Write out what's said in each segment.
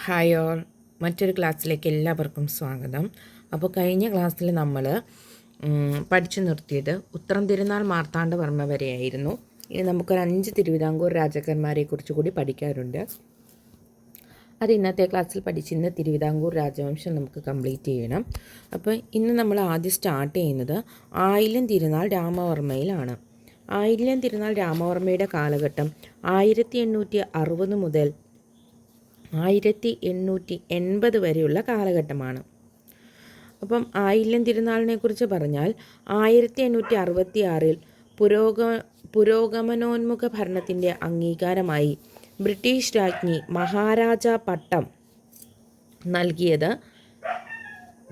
Hi all, മറ്റൊരു ക്ലാസ്സിലേക്ക് എല്ലാവർക്കും സ്വാഗതം. അപ്പോൾ കഴിഞ്ഞ ക്ലാസ്സിൽ നമ്മൾ പഠിച്ചു നിർത്തിയത് ഉത്രം തിരുനാൾ മാർത്താണ്ഡവർമ്മ വരെയായിരുന്നു. ഇനി നമുക്കൊരു 5 തിരുവിതാംകൂർ രാജാക്കന്മാരെ കുറിച്ച് കൂടി പഠിക്കാറുണ്ട്. അത് ഇന്നത്തെ ക്ലാസ്സിൽ പഠിച്ച് ഇന്ന് തിരുവിതാംകൂർ രാജവംശം നമുക്ക് കംപ്ലീറ്റ് ചെയ്യണം. അപ്പോൾ ഇന്ന് നമ്മൾ ആദ്യം സ്റ്റാർട്ട് ചെയ്യുന്നത് ആയില്യം തിരുനാൾ രാമവർമ്മയിലാണ്. ആയില്യം തിരുനാൾ രാമവർമ്മയുടെ കാലഘട്ടം 1860 മുതൽ 1880 വരെയുള്ള കാലഘട്ടമാണ്. അപ്പം ആയില്യം തിരുനാളിനെ കുറിച്ച് പറഞ്ഞാൽ 1866 പുരോഗമനോന്മുഖ ഭരണത്തിൻ്റെ അംഗീകാരമായി ബ്രിട്ടീഷ് രാജ്ഞി മഹാരാജ പട്ടം നൽകിയത്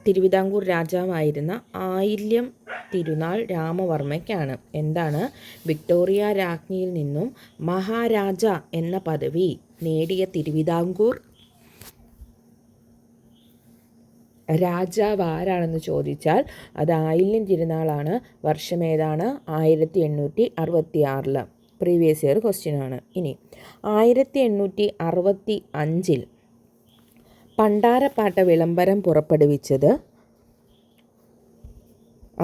തിരുവിതാംകൂർ രാജാവായിരുന്ന ആയില്യം തിരുനാൾ രാമവർമ്മയ്ക്കാണ്. എന്താണ്? വിക്ടോറിയ രാജ്ഞിയിൽ നിന്നും മഹാരാജ എന്ന പദവി നേടിയ തിരുവിതാംകൂർ രാജാവ് ആരാണെന്ന് ചോദിച്ചാൽ അത് ആയില്യം തിരുനാളാണ്. വർഷം ഏതാണ്? 1866. പ്രീവിയസ് ഇയർ ക്വസ്റ്റ്യൻ ആണ്. ഇനി 1865 പണ്ടാരപ്പാട്ട വിളംബരം പുറപ്പെടുവിച്ചത്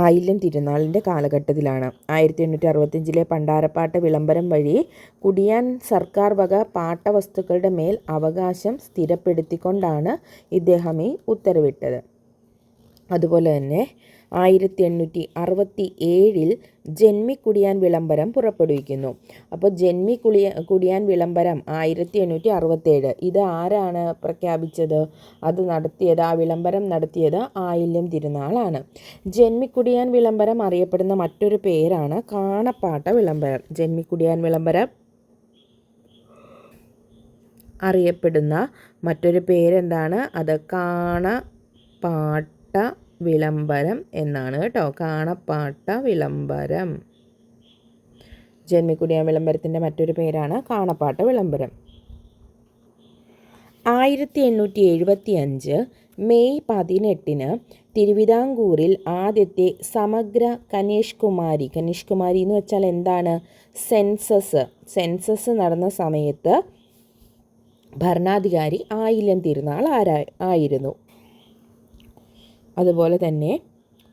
ആയില്യം തിരുനാളിൻ്റെ കാലഘട്ടത്തിലാണ്. 1865 പണ്ടാരപ്പാട്ട വിളംബരം വഴി കുടിയാൻ സർക്കാർ വക പാട്ടവസ്തുക്കളുടെ മേൽ അവകാശം സ്ഥിരപ്പെടുത്തിക്കൊണ്ടാണ് ഇദ്ദേഹം ഈ ഉത്തരവിട്ടത്. അതുപോലെ തന്നെ 1867 ജന്മിക്കുടിയാൻ വിളംബരം പുറപ്പെടുവിക്കുന്നു. അപ്പോൾ കുടിയാൻ വിളംബരം 1867 ഇത് ആരാണ് പ്രഖ്യാപിച്ചത്? ആ വിളംബരം നടത്തിയത് ആയില്യം തിരുനാളാണ്. ജന്മിക്കുടിയാൻ വിളംബരം അറിയപ്പെടുന്ന മറ്റൊരു പേരാണ് കാണപ്പാട്ട വിളംബരം. ജന്മിക്കുടിയാൻ വിളംബരം അറിയപ്പെടുന്ന മറ്റൊരു പേരെന്താണ്? അത് കാണപ്പാട്ട വിളംബരം എന്നാണ് കേട്ടോ. കാണപ്പാട്ട വിളംബരം. ജന്മിക്കുടിയാൻ വിളംബരത്തിൻ്റെ മറ്റൊരു പേരാണ് കാണപ്പാട്ട വിളംബരം. 1875 മെയ് 18 തിരുവിതാംകൂറിൽ ആദ്യത്തെ സമഗ്ര കനിഷ്കുമാരി എന്ന് വെച്ചാൽ എന്താണ്? സെൻസസ് നടന്ന സമയത്ത് ഭരണാധികാരി ആയില്യം തിരുനാൾ ആയിരുന്നു. അതുപോലെ തന്നെ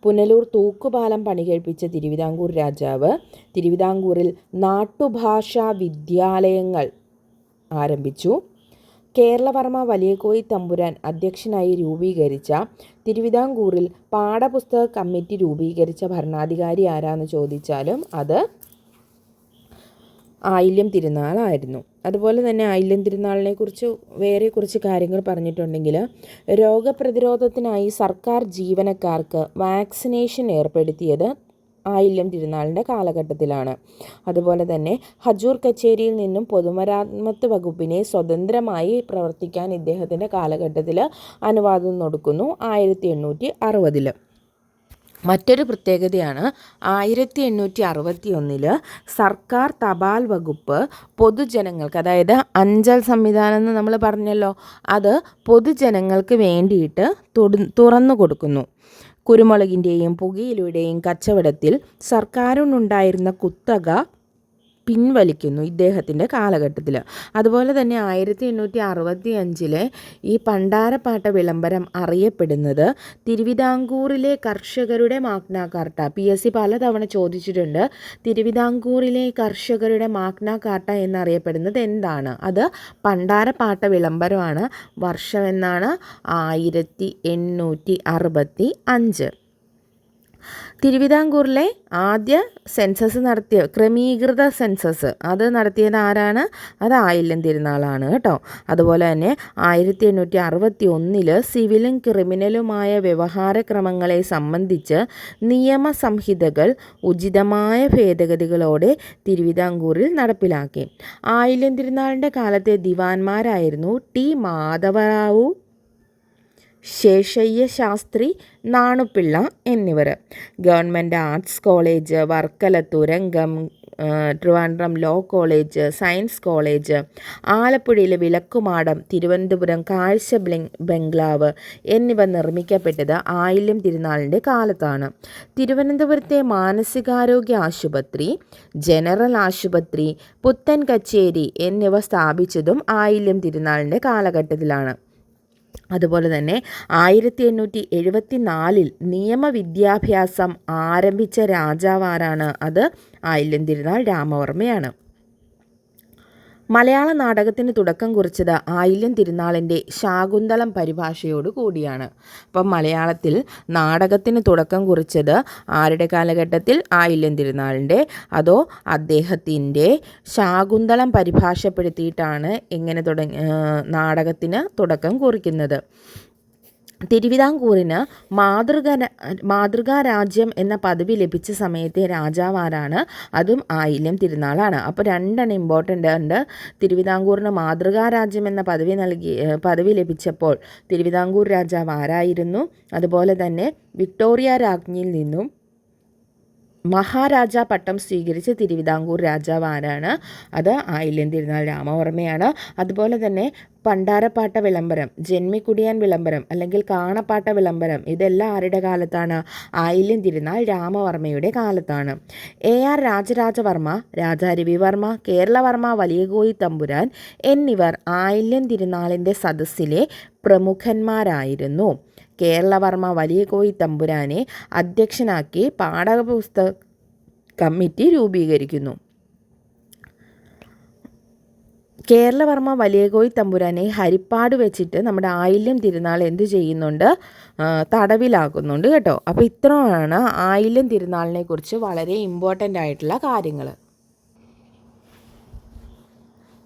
പുനലൂർ തൂക്കുപാലം പണികഴിപ്പിച്ച തിരുവിതാംകൂർ രാജാവ് തിരുവിതാംകൂറിൽ നാട്ടുഭാഷാ വിദ്യാലയങ്ങൾ ആരംഭിച്ചു. കേരളവർമ്മ വലിയകോയി തമ്പുരാൻ അധ്യക്ഷനായി രൂപീകരിച്ച തിരുവിതാംകൂറിൽ പാഠപുസ്തക കമ്മിറ്റി രൂപീകരിച്ച ഭരണാധികാരി ആരാന്ന് ചോദിച്ചാലും അത് ആയില്യം തിരുനാളായിരുന്നു. അതുപോലെ തന്നെ ആയില്യം തിരുനാളിനെ കുറിച്ച് വേറെ കുറച്ച് കാര്യങ്ങൾ പറഞ്ഞിട്ടുണ്ടെങ്കിൽ രോഗപ്രതിരോധത്തിനായി സർക്കാർ ജീവനക്കാർക്ക് വാക്സിനേഷൻ ഏർപ്പെടുത്തിയത് ആയില്യം തിരുനാളിൻ്റെ കാലഘട്ടത്തിലാണ്. അതുപോലെ തന്നെ ഹജൂർ കച്ചേരിയിൽ നിന്നും പൊതുമരാമത്ത് വകുപ്പിനെ സ്വതന്ത്രമായി പ്രവർത്തിക്കാൻ ഇദ്ദേഹത്തിൻ്റെ കാലഘട്ടത്തിൽ അനുവാദം കൊടുക്കുന്നു 1860. മറ്റൊരു പ്രത്യേകതയാണ് 1861 സർക്കാർ തപാൽ വകുപ്പ് പൊതുജനങ്ങൾക്ക്, അതായത് അഞ്ചൽ സംവിധാനം എന്ന് നമ്മൾ പറഞ്ഞല്ലോ, അത് പൊതുജനങ്ങൾക്ക് വേണ്ടിയിട്ട് തുറന്നു കൊടുക്കുന്നു. കുരുമുളകിൻ്റെയും പുകയിലയുടെയും കച്ചവടത്തിൽ സർക്കാരിനുണ്ടായിരുന്ന കുത്തക പിൻവലിക്കുന്നു ഇദ്ദേഹത്തിൻ്റെ കാലഘട്ടത്തിൽ. അതുപോലെ തന്നെ 1865 ഈ പണ്ടാരപ്പാട്ട വിളംബരം അറിയപ്പെടുന്നത് തിരുവിതാംകൂറിലെ കർഷകരുടെ മാഗ്ന കാർട്ട. PSC പലതവണ ചോദിച്ചിട്ടുണ്ട്. തിരുവിതാംകൂറിലെ കർഷകരുടെ മാഗ്ന കാർട്ട എന്നറിയപ്പെടുന്നത് എന്താണ്? അത് പണ്ടാരപ്പാട്ട വിളംബരമാണ്. വർഷം എന്നാണ്? 1865. തിരുവിതാംകൂറിലെ ആദ്യ സെൻസസ് നടത്തിയ ക്രമീകൃത സെൻസസ് അത് നടത്തിയത് ആരാണ്? അത് ആയില്യം തിരുനാളാണ് കേട്ടോ. അതുപോലെ തന്നെ 1861 സിവിലും ക്രിമിനലുമായ വ്യവഹാരക്രമങ്ങളെ സംബന്ധിച്ച് നിയമസംഹിതകൾ ഉചിതമായ ഭേദഗതികളോടെ തിരുവിതാംകൂറിൽ നടപ്പിലാക്കി. ആയില്യം തിരുനാളിൻ്റെ കാലത്തെ ദിവാൻമാരായിരുന്നു ടി മാധവറാവു, ശേഷയ്യ ശാസ്ത്രി, നാണുപിള്ള എന്നിവർ. ഗവൺമെൻറ് ആർട്സ് കോളേജ്, വർക്കല തുരങ്കം, Trivandrum law college, science college, ആലപ്പുഴയിലെ വിളക്കുമാടം, തിരുവനന്തപുരം കാഴ്ച ബംഗ്ലാവ് എന്നിവ നിർമ്മിക്കപ്പെട്ടത് ആയില്യം തിരുനാളിൻ്റെ കാലത്താണ്. തിരുവനന്തപുരത്തെ മാനസികാരോഗ്യ ആശുപത്രി, ജനറൽ ആശുപത്രി, പുത്തൻ കച്ചേരി എന്നിവ സ്ഥാപിച്ചതും ആയില്യം തിരുനാളിൻ്റെ കാലഘട്ടത്തിലാണ്. അതുപോലെ തന്നെ 1874 നിയമവിദ്യാഭ്യാസം ആരംഭിച്ച രാജാവാരാണ്? അത് ആയില്യം തിരുനാൾ രാമവർമ്മയാണ്. മലയാള നാടകത്തിന് തുടക്കം കുറിച്ചത് ആയില്യം തിരുനാളിൻ്റെ ശാകുന്തളം പരിഭാഷയോട് കൂടിയാണ്. അപ്പം മലയാളത്തിൽ നാടകത്തിന് തുടക്കം കുറിച്ചത് ആരുടെ കാലഘട്ടത്തിൽ? ആയില്യം തിരുനാളിൻ്റെ. അതോ അദ്ദേഹത്തിൻ്റെ ശാകുന്തളം പരിഭാഷപ്പെടുത്തിയിട്ടാണ് എങ്ങനെ നാടകത്തിന് തുടക്കം കുറിക്കുന്നത്? തിരുവിതാംകൂറിന് മാതൃകാ രാജ്യം എന്ന പദവി ലഭിച്ച സമയത്തെ രാജാവാരാണ്? അതും ആയില്യം തിരുനാളാണ്. അപ്പോൾ രണ്ടെണ്ണം ഇമ്പോർട്ടൻ്റ് ഉണ്ട്. തിരുവിതാംകൂറിന് മാതൃകാ രാജ്യം എന്ന പദവി ലഭിച്ചപ്പോൾ തിരുവിതാംകൂർ രാജാവ് ആരായിരുന്നു? അതുപോലെ തന്നെ വിക്ടോറിയ രാജ്ഞിയിൽ നിന്നും മഹാരാജ പട്ടം സ്വീകരിച്ച തിരുവിതാംകൂർ രാജാവ് ആരാണ്? അത് ആയില്യം തിരുനാൾ രാമവർമ്മയാണ്. അതുപോലെ തന്നെ പണ്ടാരപ്പാട്ട വിളംബരം, ജന്മിക്കുടിയാൻ വിളംബരം അല്ലെങ്കിൽ കാണപ്പാട്ട വിളംബരം, ഇതെല്ലാം ആരുടെ കാലത്താണ്? ആയില്യം തിരുനാൾ രാമവർമ്മയുടെ കാലത്താണ്. AR രാജരാജവർമ്മ, രാജാ രവിവർമ്മ, കേരളവർമ്മ വലിയ കോയി തമ്പുരാൻ എന്നിവർ ആയില്യം തിരുനാളിൻ്റെ സദസ്സിലെ പ്രമുഖന്മാരായിരുന്നു. കേരളവർമ്മ വലിയ കോയി തമ്പുരാനെ അധ്യക്ഷനാക്കി പാഠപുസ്തക കമ്മിറ്റി രൂപീകരിക്കുന്നു. കേരളവർമ്മ വലിയ കോയി തമ്പുരാനെ ഹരിപ്പാട് വെച്ചിട്ട് നമ്മുടെ ആയില്യം തിരുനാൾ എന്ത് ചെയ്യുന്നുണ്ട്? തടവിലാക്കുന്നുണ്ട് കേട്ടോ. അപ്പോൾ ഇത്രയാണ് ആയില്യം തിരുനാളിനെ കുറിച്ച് വളരെ ഇമ്പോർട്ടൻ്റ് ആയിട്ടുള്ള കാര്യങ്ങൾ.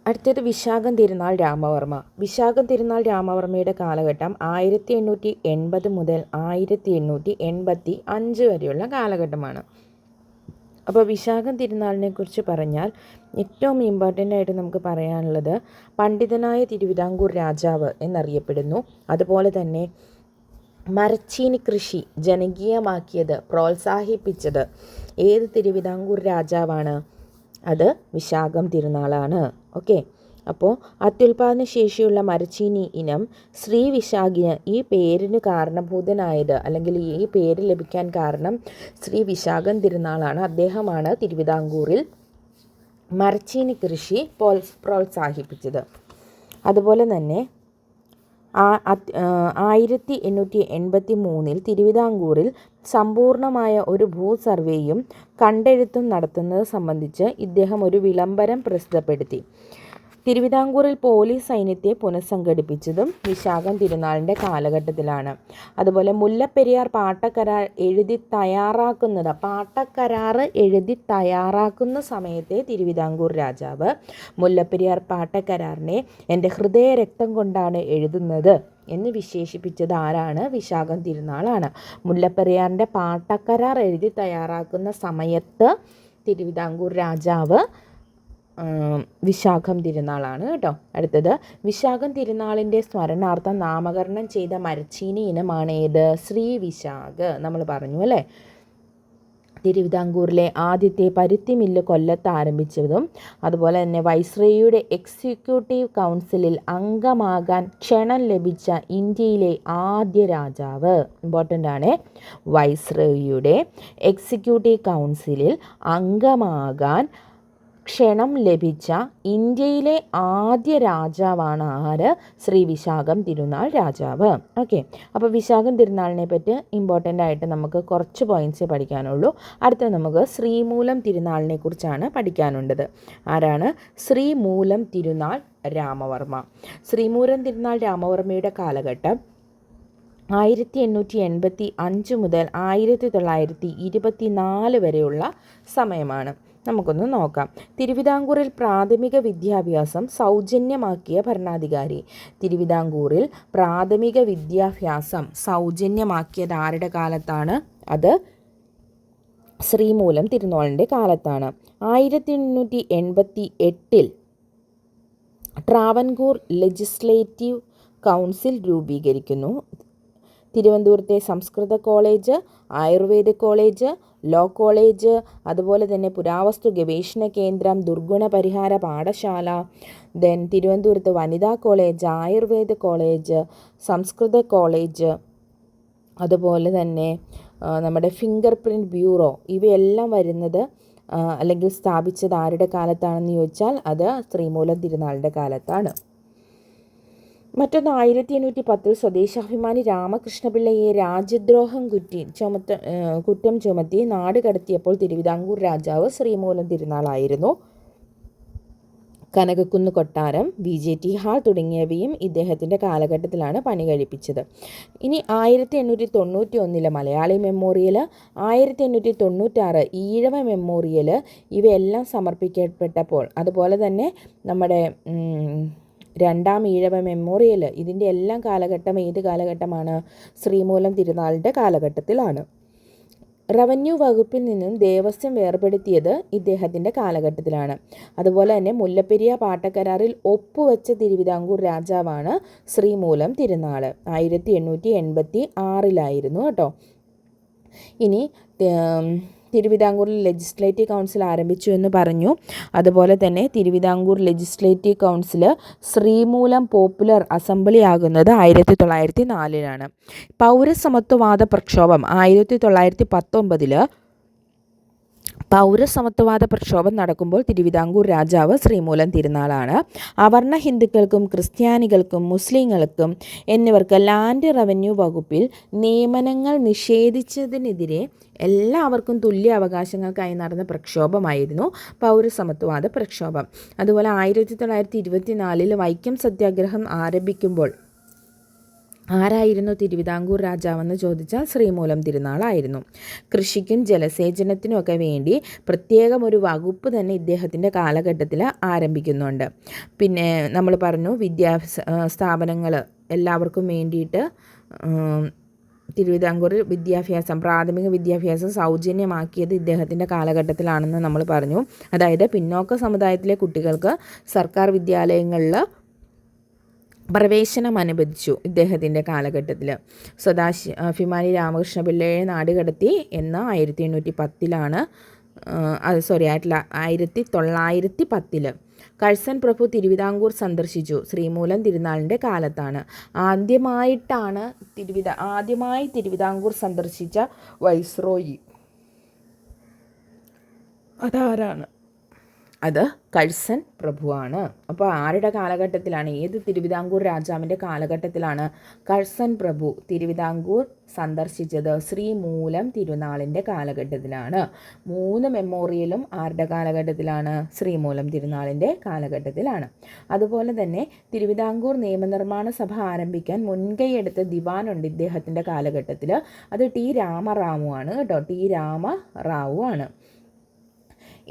അടുത്തത് വിശാഖം തിരുനാൾ രാമവർമ്മ. വിശാഖം തിരുനാൾ രാമവർമ്മയുടെ കാലഘട്ടം 1880 മുതൽ 1885 വരെയുള്ള കാലഘട്ടമാണ്. അപ്പോൾ വിശാഖം തിരുനാളിനെ കുറിച്ച് പറഞ്ഞാൽ ഏറ്റവും ഇമ്പോർട്ടൻ്റ് ആയിട്ട് നമുക്ക് പറയാനുള്ളത് പണ്ഡിതനായ തിരുവിതാംകൂർ രാജാവ് എന്നറിയപ്പെടുന്നു. അതുപോലെ തന്നെ മരച്ചീനി കൃഷി ജനകീയമാക്കിയത്, പ്രോത്സാഹിപ്പിച്ചത് ഏത് തിരുവിതാംകൂർ രാജാവാണ്? അത് വിശാഖം തിരുനാളാണ്. ഓക്കെ, അപ്പോൾ അത്യുൽപാദന ശേഷിയുള്ള മരച്ചീനി ഇനം ശ്രീ വിശാഖിന് ഈ പേരിന് കാരണഭൂതനായത്, അല്ലെങ്കിൽ ഈ പേര് ലഭിക്കാൻ കാരണം ശ്രീ വിശാഖം തിരുനാളാണ്. അദ്ദേഹമാണ് തിരുവിതാംകൂറിൽ മരച്ചീനി കൃഷി പ്രോത്സാഹിപ്പിച്ചത്. അതുപോലെ തന്നെ 1883 തിരുവിതാംകൂറിൽ സമ്പൂർണമായ ഒരു ഭൂസർവേയും കണ്ടെഴുത്തും നടത്തുന്നത് സംബന്ധിച്ച് ഇദ്ദേഹം ഒരു വിളംബരം പ്രസിദ്ധപ്പെടുത്തി. തിരുവിതാംകൂറിൽ പോലീസ് സൈന്യത്തെ പുനഃസംഘടിപ്പിച്ചതും വിശാഖം തിരുനാളിൻ്റെ കാലഘട്ടത്തിലാണ്. അതുപോലെ മുല്ലപ്പെരിയാർ പാട്ടക്കരാർ എഴുതി തയ്യാറാക്കുന്ന സമയത്തെ തിരുവിതാംകൂർ രാജാവ് മുല്ലപ്പെരിയാർ പാട്ടക്കരാറിനെ എൻ്റെ ഹൃദയരക്തം കൊണ്ടാണ് എഴുതുന്നത് എന്ന് വിശേഷിപ്പിച്ചത് ആരാണ്? വിശാഖം തിരുനാളാണ്. മുല്ലപ്പെരിയാറിൻ്റെ പാട്ടക്കരാർ എഴുതി തയ്യാറാക്കുന്ന സമയത്ത് തിരുവിതാംകൂർ രാജാവ് വിശാഖം തിരുനാളാണ് കേട്ടോ. അടുത്തത് വിശാഖം തിരുനാളിൻ്റെ സ്മരണാർത്ഥം നാമകരണം ചെയ്ത മരച്ചീനി ഇനമാണ് ഏത്? ശ്രീ വിശാഖ്. നമ്മൾ പറഞ്ഞു അല്ലേ. തിരുവിതാംകൂറിലെ ആദ്യത്തെ പരുത്തി മില്ല് കൊല്ലത്ത് ആരംഭിച്ചതും അതുപോലെ തന്നെ വൈസ്രോയിയുടെ എക്സിക്യൂട്ടീവ് കൗൺസിലിൽ അംഗമാകാൻ ക്ഷണം ലഭിച്ച ഇന്ത്യയിലെ ആദ്യ രാജാവ്, ഇമ്പോർട്ടൻ്റ് ആണ്, വൈസ്രോയിയുടെ എക്സിക്യൂട്ടീവ് കൗൺസിലിൽ അംഗമാകാൻ ക്ഷണം ലഭിച്ച ഇന്ത്യയിലെ ആദ്യ രാജാവാണ് ആര്? ശ്രീ വിശാഖം തിരുനാൾ രാജാവ്. ഓക്കെ, അപ്പോൾ വിശാഖം തിരുനാളിനെ പറ്റി ഇമ്പോർട്ടൻ്റ് ആയിട്ട് നമുക്ക് കുറച്ച് പോയിൻറ്റ്സേ പഠിക്കാനുള്ളൂ. അടുത്ത നമുക്ക് ശ്രീമൂലം തിരുനാളിനെ കുറിച്ചാണ് പഠിക്കാനുള്ളത്. ആരാണ്? ശ്രീമൂലം തിരുനാൾ രാമവർമ്മ. ശ്രീമൂലം തിരുനാൾ രാമവർമ്മയുടെ കാലഘട്ടം 1885 മുതൽ 1924 വരെയുള്ള സമയമാണ്. നമുക്കൊന്ന് നോക്കാം. തിരുവിതാംകൂറിൽ പ്രാഥമിക വിദ്യാഭ്യാസം സൗജന്യമാക്കിയ ഭരണാധികാരി. തിരുവിതാംകൂറിൽ പ്രാഥമിക വിദ്യാഭ്യാസം സൗജന്യമാക്കിയത് ആരുടെ കാലത്താണ്? അത് ശ്രീമൂലം തിരുനാളിൻ്റെ കാലത്താണ്. 1888 ട്രാവൻകൂർ ലെജിസ്ലേറ്റീവ് കൗൺസിൽ രൂപീകരിക്കുന്നു. തിരുവനന്തപുരത്തെ സംസ്കൃത college, Ayurveda college, law college, അതുപോലെ തന്നെ പുരാവസ്തു ഗവേഷണ കേന്ദ്രം, ദുർഗുണ പരിഹാര പാഠശാല, തിരുവനന്തപുരത്ത് വനിതാ കോളേജ്, ആയുർവേദ കോളേജ്, സംസ്കൃത കോളേജ്, അതുപോലെ തന്നെ നമ്മുടെ ഫിംഗർ പ്രിൻറ്റ് ബ്യൂറോ, ഇവയെല്ലാം വരുന്നത് അല്ലെങ്കിൽ സ്ഥാപിച്ചത് ആരുടെ കാലത്താണെന്ന് ചോദിച്ചാൽ അത് ശ്രീമൂലം തിരുനാളിൻ്റെ കാലത്താണ്. മറ്റൊന്ന് 1810 സ്വദേശാഭിമാനി രാമകൃഷ്ണപിള്ളയെ രാജ്യദ്രോഹം കുറ്റം ചുമത്തി നാട് കടത്തിയപ്പോൾ തിരുവിതാംകൂർ രാജാവ് ശ്രീമൂലം തിരുനാളായിരുന്നു. കനകക്കുന്ന് കൊട്ടാരം, BJT ഹാൾ തുടങ്ങിയവയും ഇദ്ദേഹത്തിൻ്റെ കാലഘട്ടത്തിലാണ് പണി കഴിപ്പിച്ചത്. ഇനി 1891 മലയാളി മെമ്മോറിയൽ, 1896 ഈഴവ മെമ്മോറിയൽ, ഇവയെല്ലാം സമർപ്പിക്കപ്പെട്ടപ്പോൾ, അതുപോലെ തന്നെ നമ്മുടെ രണ്ടാം ഈഴവ മെമ്മോറിയൽ, ഇതിൻ്റെ എല്ലാം കാലഘട്ടം ഏത് കാലഘട്ടമാണ്? ശ്രീമൂലം തിരുനാളിൻ്റെ കാലഘട്ടത്തിലാണ്. റവന്യൂ വകുപ്പിൽ നിന്നും ദേവസ്വം വേർപെടുത്തിയത് ഇദ്ദേഹത്തിൻ്റെ കാലഘട്ടത്തിലാണ്. അതുപോലെ തന്നെ മുല്ലപ്പെരിയാർ പാട്ടക്കരാറിൽ ഒപ്പുവെച്ച തിരുവിതാംകൂർ രാജാവാണ് ശ്രീമൂലം തിരുനാൾ. 1886 കേട്ടോ. ഇനി തിരുവിതാംകൂറിൽ ലെജിസ്ലേറ്റീവ് കൗൺസിൽ ആരംഭിച്ചു എന്ന് പറഞ്ഞു. അതുപോലെ തന്നെ Thiruvithamkoor legislative council Sreemoolam popular assembly ആകുന്നത് 1904 പൗരസമത്വവാദ പ്രക്ഷോഭം 1919 പൗരസമത്വവാദ പ്രക്ഷോഭം നടക്കുമ്പോൾ തിരുവിതാംകൂർ രാജാവ് ശ്രീമൂലം തിരുനാളാണ്. അവർണ ഹിന്ദുക്കൾക്കും ക്രിസ്ത്യാനികൾക്കും മുസ്ലിങ്ങൾക്കും എന്നിവർക്ക് ലാൻഡ് റവന്യൂ വകുപ്പിൽ നിയമനങ്ങൾ നിഷേധിച്ചതിനെതിരെ എല്ലാവർക്കും തുല്യ അവകാശങ്ങൾക്കായി നടന്ന പ്രക്ഷോഭമായിരുന്നു പൗരസമത്വവാദ പ്രക്ഷോഭം. അതുപോലെ 1924 വൈക്കം സത്യാഗ്രഹം ആരംഭിക്കുമ്പോൾ ആരായിരുന്നു തിരുവിതാംകൂർ രാജാവെന്ന് ചോദിച്ചാൽ ശ്രീമൂലം തിരുനാളായിരുന്നു. കൃഷിക്കും ജലസേചനത്തിനുമൊക്കെ വേണ്ടി പ്രത്യേകം ഒരു വകുപ്പ് തന്നെ ഇദ്ദേഹത്തിൻ്റെ കാലഘട്ടത്തിൽ ആരംഭിക്കുന്നുണ്ട്. പിന്നെ നമ്മൾ പറഞ്ഞു സ്ഥാപനങ്ങൾ എല്ലാവർക്കും വേണ്ടിയിട്ട് തിരുവിതാംകൂർ പ്രാഥമിക വിദ്യാഭ്യാസം സൗജന്യമാക്കിയത് ഇദ്ദേഹത്തിൻ്റെ കാലഘട്ടത്തിലാണെന്ന് നമ്മൾ പറഞ്ഞു. അതായത് പിന്നോക്ക സമുദായത്തിലെ കുട്ടികൾക്ക് സർക്കാർ വിദ്യാലയങ്ങളിൽ പ്രവേശനം അനുവദിച്ചു ഇദ്ദേഹത്തിൻ്റെ കാലഘട്ടത്തിൽ. സ്വദേശാഭിമാനി രാമകൃഷ്ണപിള്ളയെ നാടുകടത്തി എന്ന 1910 കഴ്സൺ പ്രഭു തിരുവിതാംകൂർ സന്ദർശിച്ചു. ശ്രീമൂലം തിരുനാളിൻ്റെ കാലത്താണ്. ആദ്യമായി തിരുവിതാംകൂർ സന്ദർശിച്ച വൈസ്രോയി അതാരാണ്? അത് കഴ്സൺ പ്രഭുവാണ്. അപ്പോൾ ആരുടെ കാലഘട്ടത്തിലാണ്? ഏത് തിരുവിതാംകൂർ രാജാവിൻ്റെ കാലഘട്ടത്തിലാണ് കഴ്സൺ പ്രഭു തിരുവിതാംകൂർ സന്ദർശിച്ചത്? ശ്രീമൂലം തിരുനാളിൻ്റെ കാലഘട്ടത്തിലാണ്. 3 മെമ്മോറിയലും ആരുടെ കാലഘട്ടത്തിലാണ്? ശ്രീമൂലം തിരുനാളിൻ്റെ കാലഘട്ടത്തിലാണ്. അതുപോലെ തന്നെ തിരുവിതാംകൂർ നിയമനിർമ്മാണ സഭ ആരംഭിക്കാൻ മുൻകൈയെടുത്ത ദിവാനുണ്ട് ഇദ്ദേഹത്തിൻ്റെ കാലഘട്ടത്തിൽ. അത് ടി രാമറാവു ആണ് കേട്ടോ. ടി രാമറാവു ആണ്.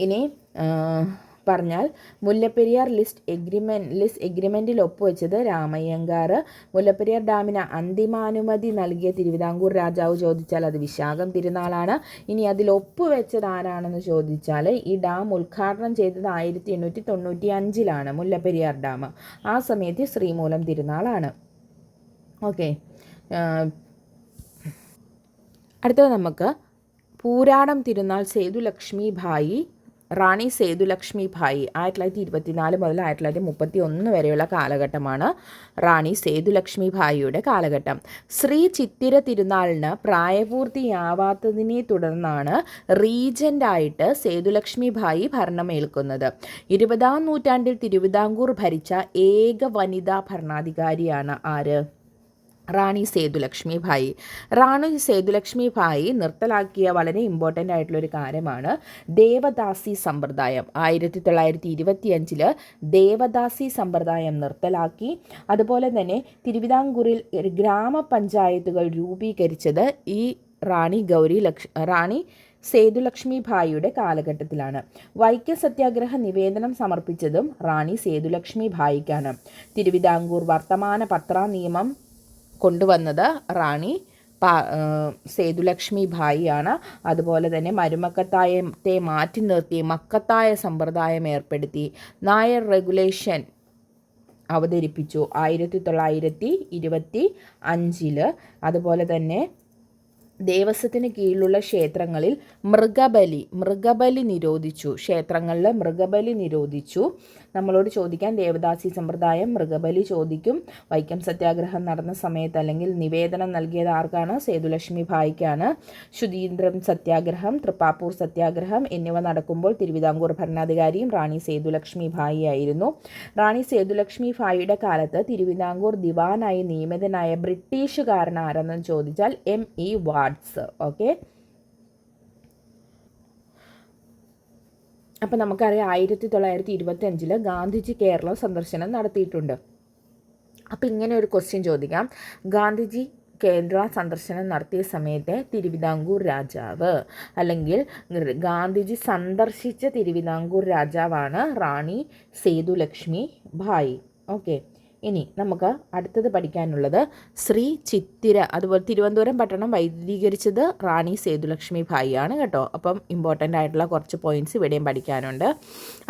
ഇനി പറഞ്ഞാൽ മുല്ലപ്പെരിയാർ ലിസ്റ്റ് എഗ്രിമെൻറ്റിൽ ഒപ്പുവെച്ചത് രാമയ്യങ്കാർ. മുല്ലപ്പെരിയാർ ഡാമിന് അന്തിമാനുമതി നൽകിയ തിരുവിതാംകൂർ രാജാവ് ചോദിച്ചാൽ അത് വിശാഖം തിരുനാളാണ്. ഇനി അതിൽ ഒപ്പുവെച്ചത് ആരാണെന്ന് ചോദിച്ചാൽ ഈ ഡാം ഉദ്ഘാടനം ചെയ്തത് 1895 മുല്ലപ്പെരിയാർ ഡാം. ആ സമയത്ത് ശ്രീമൂലം തിരുനാളാണ്. ഓക്കെ. അടുത്തത് നമുക്ക് പൂരാടം തിരുനാൾ റാണി സേതുലക്ഷ്മി ഭായി 1924 മുതൽ 1931 വരെയുള്ള കാലഘട്ടമാണ് റാണി സേതുലക്ഷ്മി ഭായിയുടെ കാലഘട്ടം. ശ്രീ ചിത്തിര തിരുനാളിന് പ്രായപൂർത്തിയാവാത്തതിനെ തുടർന്നാണ് റീജൻ്റായിട്ട് സേതുലക്ഷ്മി ഭായി ഭരണമേൽക്കുന്നത്. 20ാം നൂറ്റാണ്ടിൽ തിരുവിതാംകൂർ ഭരിച്ച ഏക വനിതാ ഭരണാധികാരിയാണ് ആര്? റാണി സേതുലക്ഷ്മി ഭായി. റാണി സേതുലക്ഷ്മി ഭായി നിർത്തലാക്കിയ വളരെ ഇമ്പോർട്ടൻ്റ് ആയിട്ടുള്ളൊരു കാര്യമാണ് ദേവദാസി സമ്പ്രദായം. 1925 ദേവദാസി സമ്പ്രദായം നിർത്തലാക്കി. അതുപോലെ തന്നെ തിരുവിതാംകൂറിൽ ഗ്രാമപഞ്ചായത്തുകൾ രൂപീകരിച്ചത് ഈ റാണി സേതുലക്ഷ്മി ഭായിയുടെ കാലഘട്ടത്തിലാണ്. വൈക്കം സത്യാഗ്രഹ നിവേദനം സമർപ്പിച്ചതും റാണി സേതുലക്ഷ്മി ഭായിക്കാണ്. തിരുവിതാംകൂർ വർത്തമാന പത്ര നിയമം കൊണ്ടുവന്നത് റാണി സേതുലക്ഷ്മി ഭായിയാണ്. അതുപോലെ തന്നെ മരുമക്കത്തായത്തെ മാറ്റി നിർത്തി മക്കത്തായ സമ്പ്രദായം ഏർപ്പെടുത്തി. നായർ റെഗുലേഷൻ അവതരിപ്പിച്ചു 1925. അതുപോലെ തന്നെ ദേവസ്വത്തിന് കീഴിലുള്ള ക്ഷേത്രങ്ങളിൽ മൃഗബലി നിരോധിച്ചു. നമ്മളോട് ചോദിക്കാൻ ദേവദാസി സമ്പ്രദായം, മൃഗബലി ചോദിക്കും. വൈക്കം സത്യാഗ്രഹം നടന്ന സമയത്ത് അല്ലെങ്കിൽ നിവേദനം നൽകിയത് ആർക്കാണ്? സേതുലക്ഷ്മി ഭായിക്കാണ്. ശുചീന്ദ്രം സത്യാഗ്രഹം, തൃപ്പാപ്പൂർ സത്യാഗ്രഹം എന്നിവ നടക്കുമ്പോൾ തിരുവിതാംകൂർ ഭരണാധികാരിയും റാണി സേതുലക്ഷ്മി ഭായി ആയിരുന്നു. റാണി സേതുലക്ഷ്മി ഭായിയുടെ കാലത്ത് തിരുവിതാംകൂർ ദിവാനായി നിയമിതനായ ബ്രിട്ടീഷുകാരൻ ആരെന്ന് ചോദിച്ചാൽ M.E. വാട്സ്. ഓക്കെ, അപ്പം നമുക്കറിയാം 1925 ഗാന്ധിജി കേരളം സന്ദർശനം നടത്തിയിട്ടുണ്ട്. അപ്പം ഇങ്ങനെ ഒരു ക്വസ്റ്റ്യൻ ചോദിക്കാം. ഗാന്ധിജി കേരള സന്ദർശനം നടത്തിയ സമയത്തെ തിരുവിതാംകൂർ രാജാവ് അല്ലെങ്കിൽ ഗാന്ധിജി സന്ദർശിച്ച തിരുവിതാംകൂർ രാജാവാണ് റാണി സേതുലക്ഷ്മി ഭായി. ഓക്കെ, ഇനി നമുക്ക് അടുത്തത് പഠിക്കാനുള്ളത് ശ്രീ ചിത്തിര. അതുപോലെ തിരുവനന്തപുരം പട്ടണം വൈദ്യുതീകരിച്ചത് റാണി സേതുലക്ഷ്മി ഭായി ആണ് കേട്ടോ. അപ്പം ഇമ്പോർട്ടൻ്റ് ആയിട്ടുള്ള കുറച്ച് പോയിൻറ്റ്സ് ഇവിടെയും പഠിക്കാനുണ്ട്.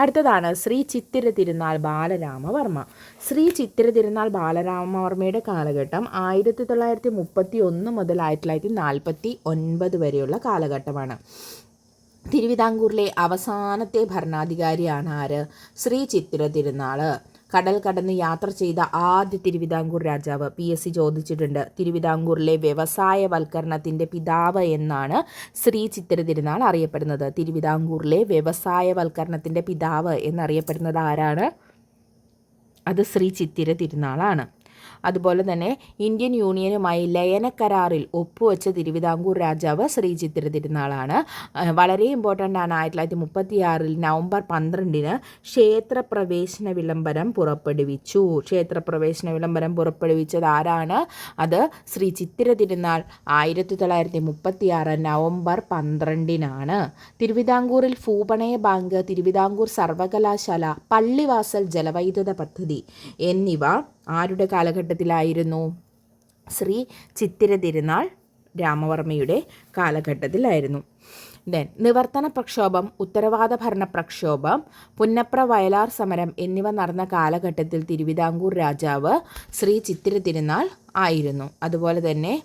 അടുത്തതാണ് ശ്രീ ചിത്തിര തിരുനാൾ ബാലരാമവർമ്മ. ശ്രീ ചിത്തിര തിരുനാൾ ബാലരാമവർമ്മയുടെ കാലഘട്ടം 1931 മുതൽ 1949 വരെയുള്ള കാലഘട്ടമാണ്. തിരുവിതാംകൂറിലെ അവസാനത്തെ ഭരണാധികാരിയാണ് ആര്? ശ്രീ ചിത്തിര തിരുനാൾ. കടൽ കടന്ന് യാത്ര ചെയ്ത ആദ്യ തിരുവിതാംകൂർ രാജാവ്. PSC ചോദിച്ചിട്ടുണ്ട്. തിരുവിതാംകൂറിലെ വ്യവസായവൽക്കരണത്തിൻ്റെ പിതാവ് എന്നാണ് ശ്രീ ചിത്തിര തിരുനാൾ അറിയപ്പെടുന്നത്. തിരുവിതാംകൂറിലെ വ്യവസായവൽക്കരണത്തിൻ്റെ പിതാവ് എന്നറിയപ്പെടുന്നത് ആരാണ്? അത് ശ്രീ ചിത്തിര തിരുനാളാണ്. അതുപോലെ തന്നെ ഇന്ത്യൻ യൂണിയനുമായി ലയനക്കരാറിൽ ഒപ്പുവെച്ച തിരുവിതാംകൂർ രാജാവ് ശ്രീ ചിത്തിര തിരുനാളാണ്. വളരെ ഇമ്പോർട്ടൻ്റ് ആണ്. 1936 നവംബർ 12 ക്ഷേത്രപ്രവേശന വിളംബരം പുറപ്പെടുവിച്ചു. ക്ഷേത്രപ്രവേശന വിളംബരം പുറപ്പെടുവിച്ചത് ആരാണ്? അത് ശ്രീ ചിത്തിര തിരുനാൾ 1936 നവംബർ 12 തിരുവിതാംകൂറിൽ ഭൂപണയ ബാങ്ക്, തിരുവിതാംകൂർ സർവകലാശാല, പള്ളിവാസൽ ജലവൈദ്യുത പദ്ധതി എന്നിവ ആരുടെ കാലഘട്ടത്തിലായിരുന്നു? ശ്രീ ചിത്തിര തിരുനാൾ രാമവർമ്മയുടെ കാലഘട്ടത്തിലായിരുന്നു. നിവർത്തന പ്രക്ഷോഭം, ഉത്തരവാദ ഭരണ പ്രക്ഷോഭം, പുന്നപ്ര വയലാർ സമരം എന്നിവ നടന്ന കാലഘട്ടത്തിൽ തിരുവിതാംകൂർ രാജാവ് ശ്രീ ചിത്തിര തിരുനാൾ ആയിരുന്നു. അതുപോലെ തന്നെ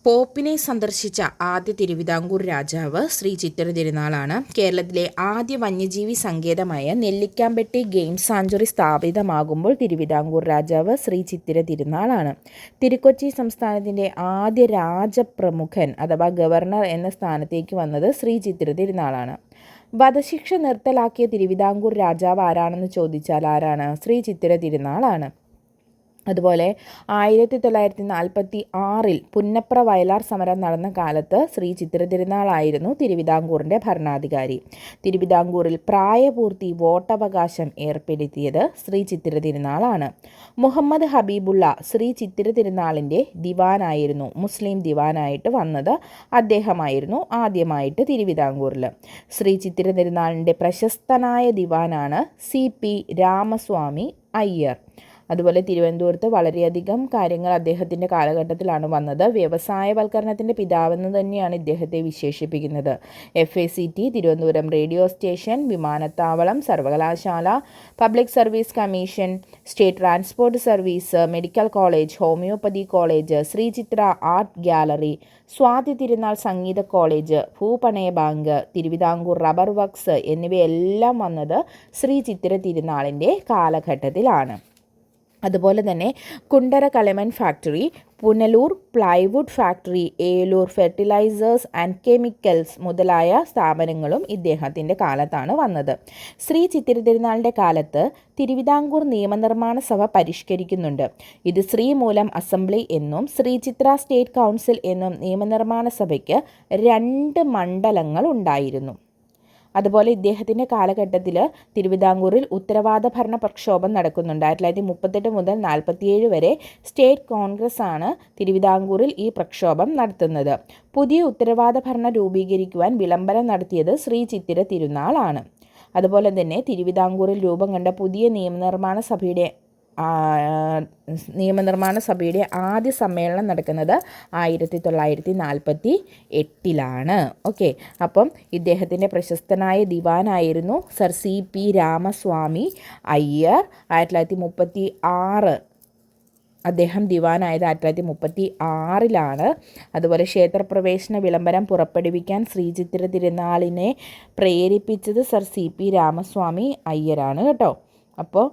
പോപ്പിനെ സന്ദർശിച്ച ആദ്യ തിരുവിതാംകൂർ രാജാവ് ശ്രീ ചിത്തിര തിരുനാളാണ്. കേരളത്തിലെ ആദ്യ വന്യജീവി സങ്കേതമായ നെല്ലിക്കാമ്പെട്ടി ഗെയിം സാഞ്ചുറി സ്ഥാപിതമാകുമ്പോൾ തിരുവിതാംകൂർ രാജാവ് ശ്രീ ചിത്തിര തിരുനാളാണ്. തിരുക്കൊച്ചി സംസ്ഥാനത്തിൻ്റെ ആദ്യ രാജപ്രമുഖൻ അഥവാ ഗവർണർ എന്ന സ്ഥാനത്തേക്ക് വന്നത് ശ്രീ ചിത്തിര തിരുനാളാണ്. വധശിക്ഷ നിർത്തലാക്കിയ തിരുവിതാംകൂർ രാജാവ് ആരാണെന്ന് ചോദിച്ചാൽ ആരാണ്? ശ്രീ ചിത്തിര തിരുനാളാണ്. അതുപോലെ 1946 പുന്നപ്ര വയലാർ സമരം നടന്ന കാലത്ത് ശ്രീ ചിത്തിര തിരുനാളായിരുന്നു തിരുവിതാംകൂറിൻ്റെ ഭരണാധികാരി. തിരുവിതാംകൂറിൽ പ്രായപൂർത്തി വോട്ടവകാശം ഏർപ്പെടുത്തിയത് ശ്രീ ചിത്തിര തിരുനാളാണ്. മുഹമ്മദ് ഹബീബുള്ള ശ്രീ ചിത്തിര തിരുനാളിൻ്റെ ദിവാനായിരുന്നു. മുസ്ലിം ദിവാനായിട്ട് വന്നത് അദ്ദേഹമായിരുന്നു ആദ്യമായിട്ട് തിരുവിതാംകൂറിൽ. ശ്രീ ചിത്തിര തിരുനാളിൻ്റെ പ്രശസ്തനായ ദിവാനാണ് CP രാമസ്വാമി അയ്യർ. അതുപോലെ തിരുവനന്തപുരത്ത് വളരെയധികം കാര്യങ്ങൾ അദ്ദേഹത്തിൻ്റെ കാലഘട്ടത്തിലാണ് വന്നത്. വ്യവസായവൽക്കരണത്തിൻ്റെ പിതാവെന്ന് തന്നെയാണ് ഇദ്ദേഹത്തെ വിശേഷിപ്പിക്കുന്നത്. FACT, തിരുവനന്തപുരം റേഡിയോ സ്റ്റേഷൻ, വിമാനത്താവളം, സർവകലാശാല, public service commission, state transport service, medical college, homoeopathy college, Sree Chitra art gallery, Swathi Thirunal Sangeetha college, ഭൂപണയ ബാങ്ക്, തിരുവിതാംകൂർ റബ്ബർ വർക്ക്സ് എന്നിവയെല്ലാം വന്നത് ശ്രീ ചിത്തിര തിരുനാളിൻ്റെ കാലഘട്ടത്തിലാണ്. അതുപോലെ തന്നെ കുണ്ടറ കളമൻ factory, Punalur plywood factory, Eloor fertilisers and chemicals മുതലായ സ്ഥാപനങ്ങളും ഇദ്ദേഹത്തിൻ്റെ കാലത്താണ് വന്നത്. ശ്രീ ചിത്തിര തിരുനാളിൻ്റെ കാലത്ത് തിരുവിതാംകൂർ നിയമനിർമ്മാണ സഭ പരിഷ്കരിക്കുന്നുണ്ട്. ഇത് ശ്രീമൂലം അസംബ്ലി എന്നും ശ്രീ ചിത്ര സ്റ്റേറ്റ് കൗൺസിൽ എന്നും നിയമനിർമ്മാണ സഭയ്ക്ക് 2 മണ്ഡലങ്ങൾ ഉണ്ടായിരുന്നു. അതുപോലെ ഇദ്ദേഹത്തിൻ്റെ കാലഘട്ടത്തിൽ തിരുവിതാംകൂറിൽ ഉത്തരവാദ ഭരണ പ്രക്ഷോഭം നടക്കുന്നുണ്ട്. 1938 മുതൽ 1947 വരെ സ്റ്റേറ്റ് കോൺഗ്രസ് ആണ് തിരുവിതാംകൂറിൽ ഈ പ്രക്ഷോഭം നടത്തുന്നത്. പുതിയ ഉത്തരവാദ ഭരണം രൂപീകരിക്കുവാൻ വിളംബരം നടത്തിയത് ശ്രീ ചിത്തിര തിരുനാളാണ്. അതുപോലെ തന്നെ തിരുവിതാംകൂറിൽ രൂപം കണ്ട പുതിയ നിയമനിർമ്മാണ സഭയുടെ ആദ്യ സമ്മേളനം നടക്കുന്നത് 1948 ഓക്കെ. അപ്പം ഇദ്ദേഹത്തിൻ്റെ പ്രശസ്തനായ ദിവാനായിരുന്നു സർ CP രാമസ്വാമി അയ്യർ. 1936 അദ്ദേഹം ദിവാനായത് 1936 അതുപോലെ ക്ഷേത്രപ്രവേശന വിളംബരം പുറപ്പെടുവിക്കാൻ ശ്രീചിത്തിര തിരുനാളിനെ പ്രേരിപ്പിച്ചത് സർ CP രാമസ്വാമി അയ്യരാണ് കേട്ടോ. അപ്പോൾ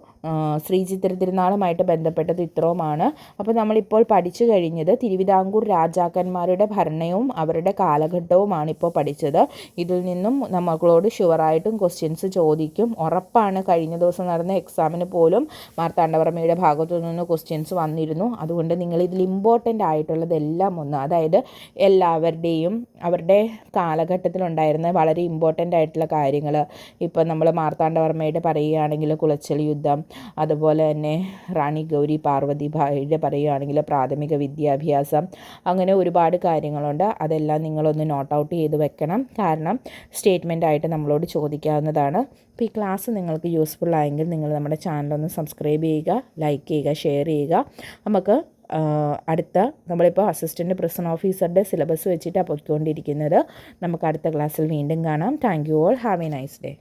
ശ്രീചിത്തിര തിരുനാളുമായിട്ട് ബന്ധപ്പെട്ടത് ഇത്രയുമാണ്. അപ്പോൾ നമ്മളിപ്പോൾ പഠിച്ചു കഴിഞ്ഞത് തിരുവിതാംകൂർ രാജാക്കന്മാരുടെ ഭരണവും അവരുടെ കാലഘട്ടവുമാണ് ഇപ്പോൾ പഠിച്ചത്. ഇതിൽ നിന്നും നമ്മളോട് ഷുവറായിട്ടും ക്വസ്റ്റ്യൻസ് ചോദിക്കും, ഉറപ്പാണ്. കഴിഞ്ഞ ദിവസം നടന്ന എക്സാമിന് പോലും മാർത്താണ്ഡവർമ്മയുടെ ഭാഗത്തു നിന്ന് ക്വസ്റ്റ്യൻസ് വന്നിരുന്നു. അതുകൊണ്ട് നിങ്ങളിതിൽ ഇമ്പോർട്ടൻ്റ് ആയിട്ടുള്ളതെല്ലാം ഒന്ന്, അതായത് എല്ലാവരുടെയും അവരുടെ കാലഘട്ടത്തിലുണ്ടായിരുന്ന വളരെ ഇമ്പോർട്ടൻ്റ് ആയിട്ടുള്ള കാര്യങ്ങൾ, ഇപ്പോൾ നമ്മൾ മാർത്താണ്ഡവർമ്മയുടെ പറയുകയാണെങ്കിൽ കുളച്ചൽ യുദ്ധം, അതുപോലെ തന്നെ റാണി ഗൗരി പാർവതി ഭായിയുടെ പറയുകയാണെങ്കിൽ പ്രാഥമിക വിദ്യാഭ്യാസം, അങ്ങനെ ഒരുപാട് കാര്യങ്ങളുണ്ട്. അതെല്ലാം നിങ്ങളൊന്ന് നോട്ട് ഔട്ട് ചെയ്ത് വെക്കണം. കാരണം സ്റ്റേറ്റ്മെൻ്റ് ആയിട്ട് നമ്മളോട് ചോദിക്കാവുന്നതാണ്. അപ്പോൾ ഈ ക്ലാസ് നിങ്ങൾക്ക് യൂസ്ഫുൾ ആയെങ്കിൽ നിങ്ങൾ നമ്മുടെ ചാനലൊന്ന് സബ്സ്ക്രൈബ് ചെയ്യുക, ലൈക്ക് ചെയ്യുക, ഷെയർ ചെയ്യുക. നമുക്ക് അടുത്ത നമ്മളിപ്പോൾ അസിസ്റ്റൻറ്റ് പ്രിസൺ ഓഫീസറുടെ സിലബസ് വെച്ചിട്ടാണ് പോയിക്കൊണ്ടിരിക്കുന്നത്. നമുക്ക് അടുത്ത ക്ലാസ്സിൽ വീണ്ടും കാണാം. Thank you all. Have A nice day.